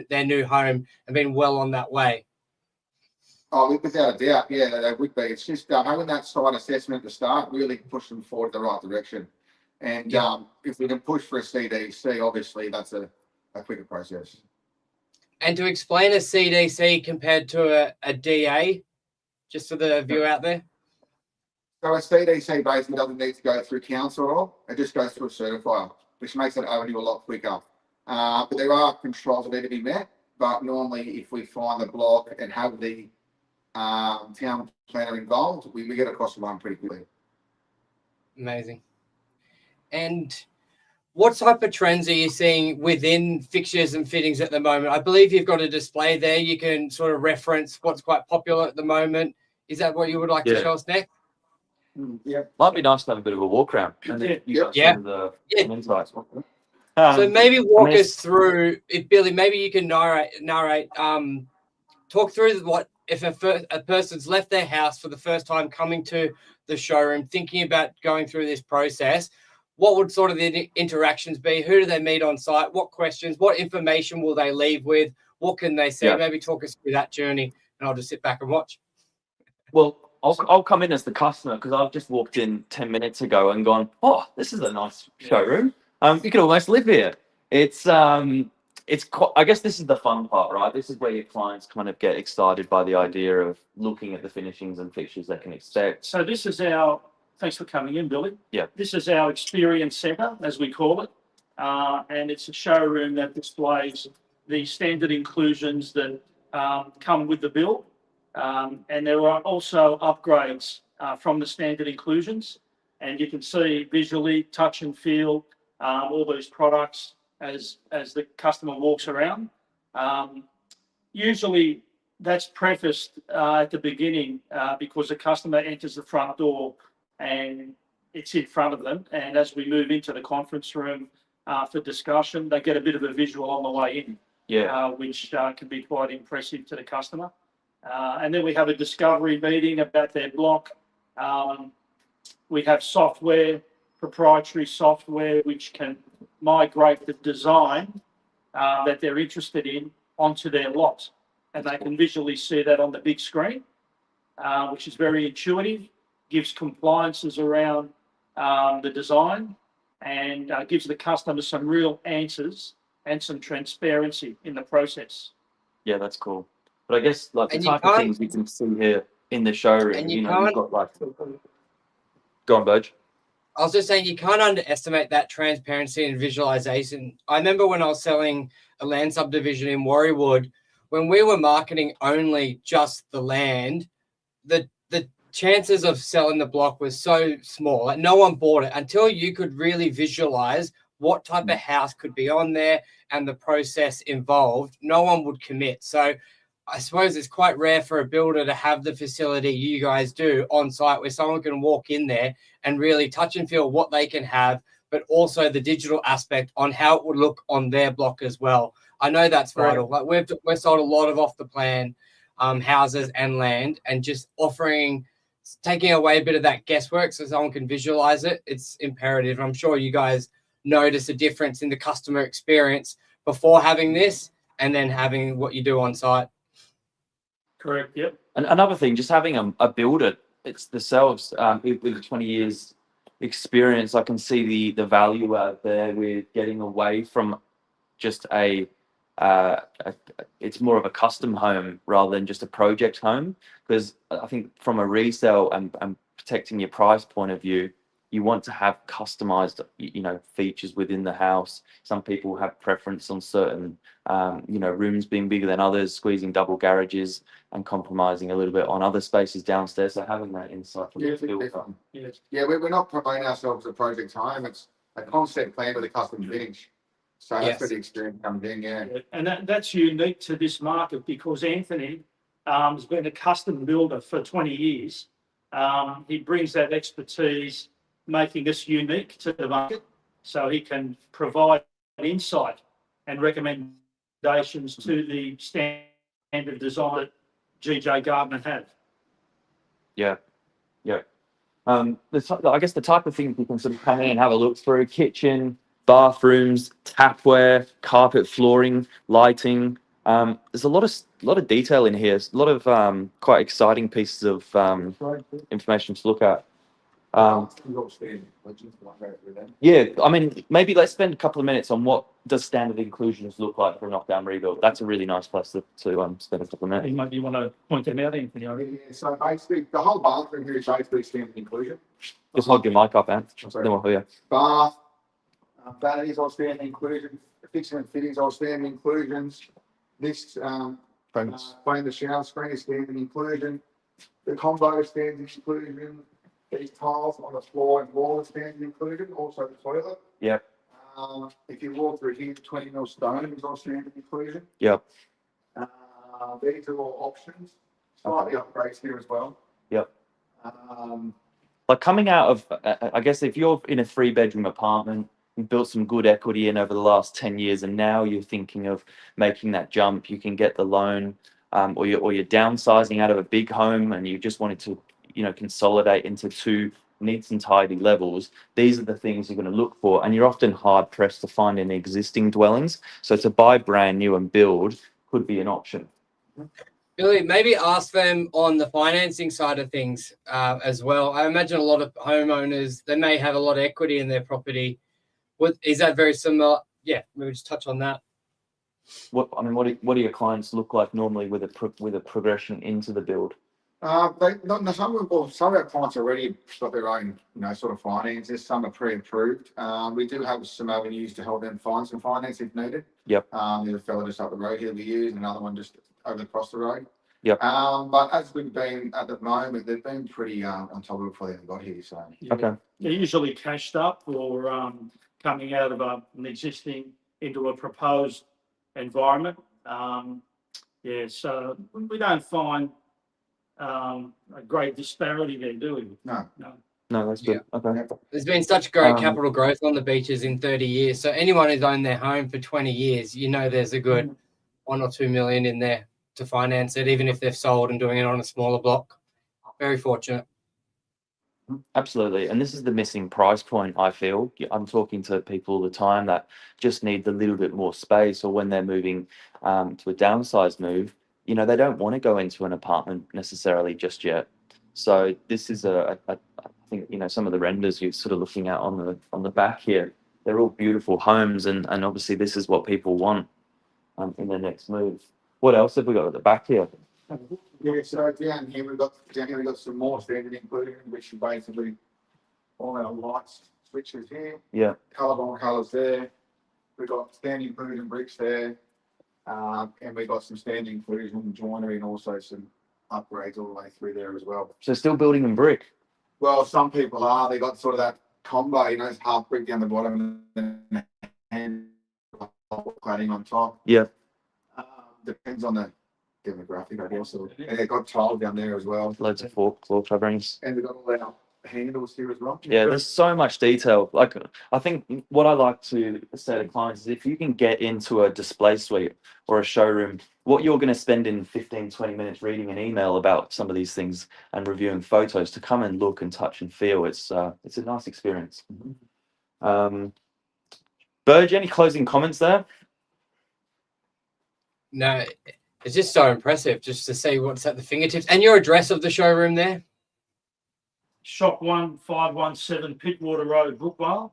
their new home and been well on that way. Oh, without a doubt, yeah, they would be. It's just having that site assessment at the start really push them forward in the right direction. And if we can push for a CDC, obviously that's a quicker process. And to explain a CDC compared to a DA, just for the view out there. So a CDC basically doesn't need to go through council at all. It just goes through a certifier, which makes it only a lot quicker. But there are controls that need to be met. But normally, if we find the block and have the town planner involved, we get across the line pretty quickly. Amazing. And what type of trends are you seeing within fixtures and fittings at the moment? I believe you've got a display there. You can sort of reference what's quite popular at the moment. Is that what you would like to show us next? Yeah. Might be nice to have a bit of a walk around. And the insights. So maybe walk us through, if Billy, maybe you can narrate, talk through what if a person's left their house for the first time, coming to the showroom, thinking about going through this process. What would sort of the interactions be? Who do they meet on site? What questions? What information will they leave with? What can they see? Maybe talk us through that journey, and I'll just sit back and watch. Well, I'll come in as the customer because I've just walked in 10 minutes ago and gone, oh, this is a nice showroom. You could almost live here. It's quite, I guess this is the fun part, right? This is where your clients kind of get excited by the idea of looking at the finishings and fixtures they can expect. So this is our, thanks for coming in, Billy. Yeah. This is our experience centre, as we call it. And it's a showroom that displays the standard inclusions that come with the bill. And there are also upgrades from the standard inclusions. And you can see visually, touch and feel all those products as the customer walks around. Usually that's prefaced at the beginning because the customer enters the front door and it's in front of them. And as we move into the conference room for discussion, they get a bit of a visual on the way in, which can be quite impressive to the customer. And then we have a discovery meeting about their block. We have software, proprietary software, which can migrate the design that they're interested in onto their lot. And they can visually see that on the big screen, which is very intuitive, gives compliances around the design, and gives the customer some real answers and some transparency in the process. Yeah, that's cool. But I guess like the type of things we can see here in the showroom, you've got like, go on, Burge. I was just saying, you can't underestimate that transparency and visualization. I remember when I was selling a land subdivision in Warriewood, when we were marketing only just the land, the chances of selling the block was so small. Like no one bought it until you could really visualize what type of house could be on there and the process involved. No one would commit. So I suppose it's quite rare for a builder to have the facility you guys do on site where someone can walk in there and really touch and feel what they can have, but also the digital aspect on how it would look on their block as well. I know that's vital. Like we've sold a lot of off the plan houses and land, and just taking away a bit of that guesswork so someone can visualize it. It's imperative. I'm sure you guys notice a difference in the customer experience before having this and then having what you do on site. Correct. Yep. And another thing, just having a builder, it's themselves with 20 years experience, I can see the value out there with getting away from just it's more of a custom home rather than just a project home, because I think from a resale and protecting your price point of view, you want to have customized, features within the house. Some people have preference on certain, rooms being bigger than others, squeezing double garages and compromising a little bit on other spaces downstairs. So having that insight from the builder. Yeah, we're not promoting ourselves as a project home. It's a concept plan with a custom finish. So that's where the experience comes in, And that's unique to this market because Anthony has been a custom builder for 20 years. He brings that expertise, making us unique to the market, so he can provide insight and recommendations to the standard design that GJ Gardner have. Yeah. I guess the type of things you can sort of come in and have a look through: kitchen, bathrooms, tapware, carpet, flooring, lighting, There's a lot of detail in here. There's a lot of quite exciting pieces of information to look at. Yeah, I mean, maybe let's spend a couple of minutes on what does standard inclusions look like for a knockdown rebuild. That's a really nice place to spend a couple of minutes. Maybe you want to point them out, Anthony. Yeah, so basically, the whole bathroom here is basically standard inclusion. Just hold your mic up, Ant. Then we'll hear you. Bath, vanities all standard inclusion, fixing and fittings all standard inclusions. This the shower screen is standard inclusion. The combo is standard inclusion. These tiles on the floor and wall is standard inclusion. Also the toilet. Yep. If you walk through here, 20 mil stone is all standard inclusion. Yep. These are all options. Slightly upgrades here as well. Yep. Like coming out of, I guess if you're in a 3-bedroom apartment, you built some good equity in over the last 10 years, and now you're thinking of making that jump, you can get the loan, or you're downsizing out of a big home and you just wanted to, consolidate into 2 neat and tidy levels. These are the things you're going to look for, and you're often hard pressed to find in existing dwellings. So to buy brand new and build could be an option. Billy, maybe ask them on the financing side of things as well. I imagine a lot of homeowners, they may have a lot of equity in their property. Is that very similar? Yeah, maybe just touch on that. What do your clients look like normally with a progression into the build? Some of our clients already got their own, sort of finances. Some are pre-approved. We do have some avenues to help them find some finance if needed. Yep. There's a fellow just up the road here we use, another one just over across the road. Yep. But as we've been at the moment, they've been pretty on top of it before they got here. So Okay. They're usually cashed up or coming out of an existing into a proposed environment. So we don't find a great disparity there, do we? no. No, that's good. Yeah. Okay. There's been such great capital growth on the beaches in 30 years. So anyone who's owned their home for 20 years, there's a good 1 or 2 million in there to finance it, even if they've sold and doing it on a smaller block. Very fortunate. Absolutely. And this is the missing price point, I feel. I'm talking to people all the time that just need the little bit more space, or when they're moving to a downsized move, they don't want to go into an apartment necessarily just yet. So this is I think, some of the renders you're sort of looking at on the back here, they're all beautiful homes, and obviously this is what people want in their next move. What else have we got at the back here? Yeah, so down here we've got some more standard including, which is basically all our lights switches here. Yeah. Colour colours there. We've got standard inclusion bricks there. And we've got some standard inclusion joinery and also some upgrades all the way through there as well. So still building in brick? Well, some people are. They got sort of that combo, it's half brick down the bottom and cladding on top. Yeah. Depends on the demographic, I guess. And they've got tile down there as well. Loads of floor coverings. And we've got all our handles here as well. Yeah, there's so much detail. Like, I think what I like to say to clients is if you can get into a display suite or a showroom, what you're going to spend in 15, 20 minutes reading an email about some of these things and reviewing photos, to come and look and touch and feel, it's a nice experience. Burge, any closing comments there? No, it's just so impressive just to see what's at the fingertips. And your address of the showroom there? Shop 1517 Pittwater Road, Brookvale.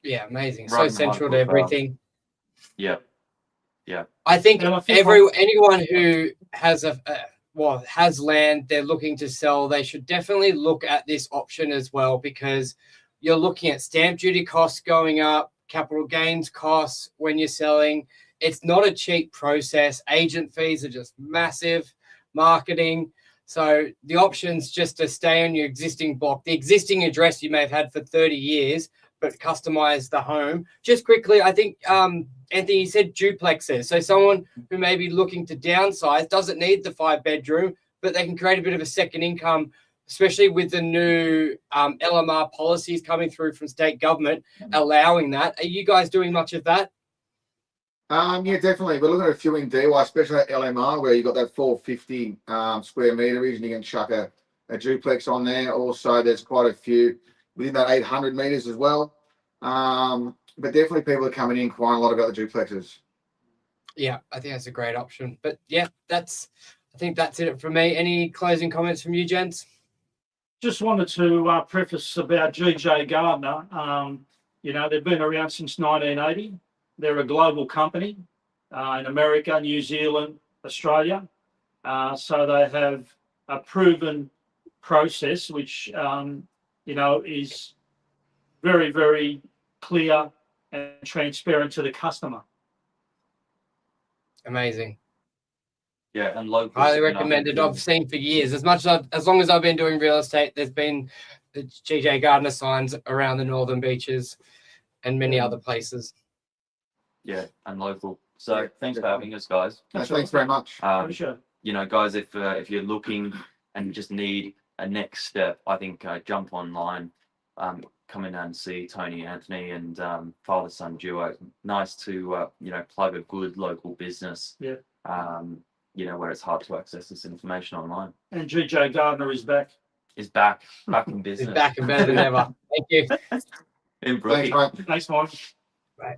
Yeah, amazing. Right, So central to Brookvale. everything. Yeah. I think And I think anyone who has has land they're looking to sell, they should definitely look at this option as well, because you're looking at stamp duty costs going up, capital gains costs when you're selling. It's not a cheap process. Agent fees are just massive, marketing. So the option's just to stay on your existing block, the existing address you may have had for 30 years, but customize the home. Just quickly, I think, Anthony, you said duplexes. So someone who may be looking to downsize doesn't need the 5-bedroom, but they can create a bit of a second income, especially with the new LMR policies coming through from state government, allowing that. Are you guys doing much of that? Yeah, definitely. We're looking at a few in DY, especially at LMR, where you've got that 450 square meterage, and you can chuck a duplex on there. Also, there's quite a few within that 800 meters as well. But definitely people are coming in quite a lot about the duplexes. Yeah, I think that's a great option. But yeah, I think that's it for me. Any closing comments from you, gents? Just wanted to preface about GJ Gardner. They've been around since 1980. They're a global company in America, New Zealand, Australia. So they have a proven process, which is very, very clear and transparent to the customer. Amazing. Yeah, and local. Highly recommended. I've seen for years. As long as I've been doing real estate, there's been the GJ Gardner signs around the northern beaches and many other places. Yeah, and local. So thanks for having us, guys. Thanks very much. Sure. Guys, if you're looking and just need a next step, I think jump online, come in and see Tony, Anthony, and father-son duo. Nice to plug a good local business. Yeah. Where it's hard to access this information online. And GJ Gardner is back. Is back in business. He's back and better than ever. Thank you. In Brookie. Thanks, mate. Thanks, Mike. Bye.